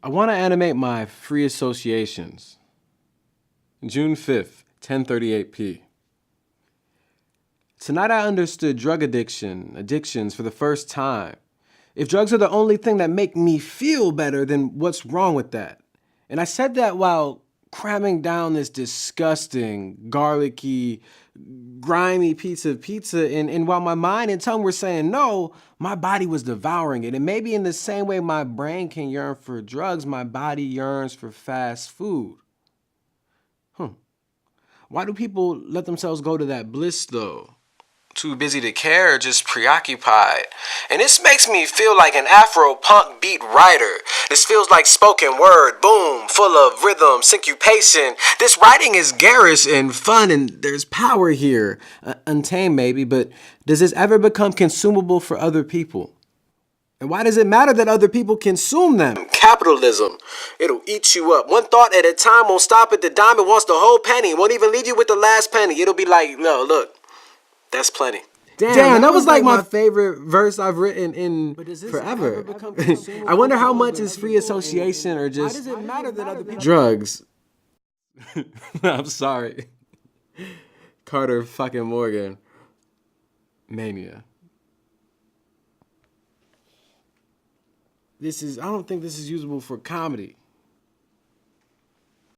I want to animate my free associations. June 5th, 10:38 p. Tonight I understood addictions for the first time. If drugs are the only thing that make me feel better, then what's wrong with that? And I said that while cramming down this disgusting, garlicky, grimy piece of pizza, and while my mind and tongue were saying no, my body was devouring it. And maybe in the same way my brain can yearn for drugs, my body yearns for fast food. Why do people let themselves go to that bliss though? Too busy to care, just preoccupied. And this makes me feel like an Afro-punk beat writer. This feels like spoken word, boom, full of rhythm, syncopation. This writing is garish and fun, and there's power here. Untamed maybe, but does this ever become consumable for other people? And why does it matter that other people consume them? Capitalism. It'll eat you up. One thought at a time, won't stop at the dime. It wants the whole penny. Won't even leave you with the last penny. It'll be like, no, look. That's plenty. Damn, that was like my favorite verse I've written in forever. I wonder how much is free association or just why does it matter that other people drugs. I'm sorry. Carter fucking Morgan. Mania. I don't think this is usable for comedy.